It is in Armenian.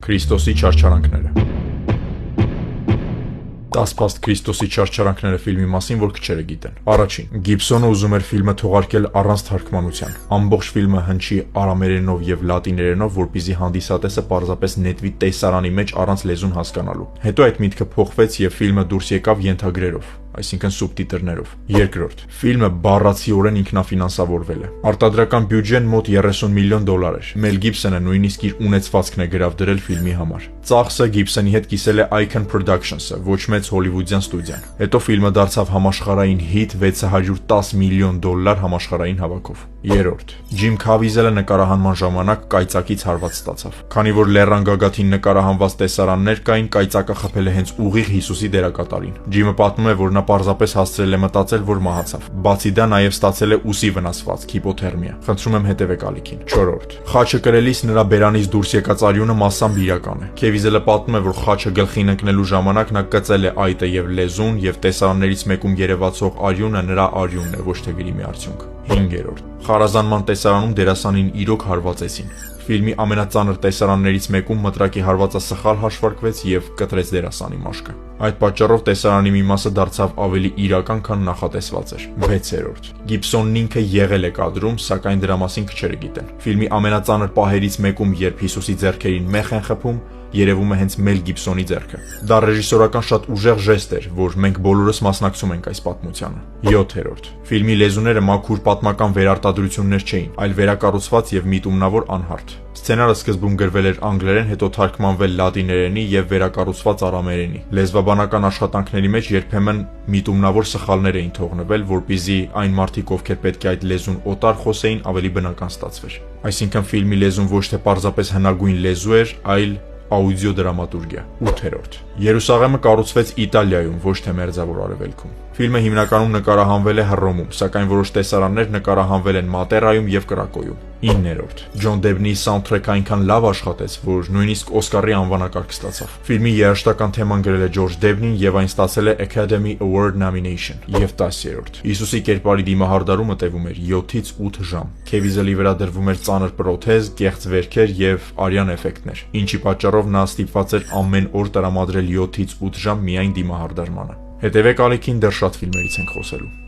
Քրիստոսի չարչարանքները 10 փաստ Քրիստոսի չարչարանքները ֆիլմի մասին, որ քչերը գիտեն։ Առաջին. Գիբսոնը ուզում էր ֆիլմը թողարկել առանց թարգմանության։ Ամբողջ ֆիլմը հնչի արամերենով եւ լատիներենով, որպեսզի հանդիսատեսը պարզապես նետվի տեսարանի մեջ առանց լեզուն հասկանալու։ Հետո այդ միտքը փոխվեց եւ ֆիլմը դուրս եկավ ենթագրերով, այսինքն սուբտիտրներով։ Երկրորդ. Ֆիլմը բառացիորեն ինքնաֆինանսավորվել է։ Արտադրական բյուջեն մոտ 30 միլիոն դոլար էր։ Մել Գիբսոնը նույնիսկ իր ունեցվածքն է գրավ դրել ֆիլմի համար։ Ծախսը Գիբսոնի հետ կիսել է Icon Productions-ը, ոչ մեծ հոլիվուդյան ստուդիան։ Հետո ֆիլմը դարձավ համաշխարհային հիթ 610 միլիոն դոլար համաշխարհային հավաքով։ Երրորդ. Ջիմ Քավիզելը նկարահանման ժամանակ կայծակից հարված ստացավ։ Քանի որ Լեռան Գագաթին նկարահանված տեսարաններ կային, կայծակը խփել է հենց ուղիղ Հիսուսի դերակատարին։ Ջիմը պատմում է, որ նա պարզապես հասցրել է մտածել, որ մահացավ։ Բացի դա նաև ստացել է ուսի վնասվածք, հիպոթերմիա։ Խնդրում եմ հետևեք ալիքին։ Չորրորդ. Խաչը կրելիս նրա բերանից դուրս եկած արյունը massամբ իրական է։ Քեվիզելը պատմում է, որ խաչը գլխին ընկնելու ժամանակ նա կծել է այտը եւ լեզուն եւ տեսարաններից մեկում երևացող արյունը նրա արյունն է, ոչ թե գրիմի արդյունք։ 5-րդ. Խարազանման տեսարանում դերասանին իրոք հարվածեցին։ Ֆիլմի ամենածանր տեսարաններից մեկում մտրակի հարվածը սխալ հաշվարկվեց եւ կտրեց դերասանի մաշկը։ Այդ պատճառով տեսարանի մի մասը դարձավ ավելի իրական, քան նախատեսված էր։ 6-րդ. Գիբսոնն ինքը եղել է կադրում, սակայն դրա մասին քչերը գիտեն։ Ֆիլմի ամենածանր պահերից մեկում, երբ Հիսուսի ձեռքերին մեխ են խփում, երևում է հենց Մել Գիբսոնի ձեռքը։ Դա ռեժիսորական շատ ուժեղ ժեստ էր, որ մենք բոլորս մասնակցում ենք այս պատմությանը։ 7-րդ. Ֆիլմի լեզուները մաքուր պատմական վերարտադրություններ չէին, այլ վերակառուցված եւ միտումնավոր անհարթ։ Սցենարը սկզբում գրվել էր անգլերեն, հետո թարգմանվել լատիներենի եւ վերակառուցված արամերենի։ Լեզվաբանական աշխատանքների մեջ երբեմն միտումնավոր սխալներ էին թողնվել, որպեսզի այն մարդիկ, ովքեր պետք է այդ լեզուն օտար խոսեին, ավելի բնական ստացվեր։ Այսինքն ֆիլմի լեզուն ոչ թե պարզապես հնագույն լեզու էր, այլ աուդիո դրամատուրգիա։ 8-րդ. Երուսաղեմը կառուցվեց Իտալիայում, ոչ թե Մերձավոր Արևելքում։ Ֆիլմը հիմնականում նկարահանվել է Հռոմում, սակայն որոշ տեսարաններ նկարահանվել են Մատերայում եւ Կրակոյում։ 9-րդ. Ջոն Դեբնի սաունդթրեքը այնքան լավ աշխատեց, որ նույնիսկ Օսկարի անվանակարգ ստացավ։ Ֆիլմի երաժշտական թեման գրել է Ջորջ Դեբնին եւ այն ստացել է Academy Award nomination։ Եվ 10-րդ. Հիսուսի կերպարի դիմահարդարումը տևում էր 7-ից 8 ժամ։ Քեվիզելի վրա դրվում էր ծանր պրոթեզ, կեղծ վերքեր եւ արյան էֆեկտներ, ինչի պատճառով նա ստիպված էր ամեն օր տրամադրել 7-ից 8 ժամ միայն դիմահարդարմանը։ Հետևեք ալիքին, դեռ շատ ֆիլմերից ենք խոսելու։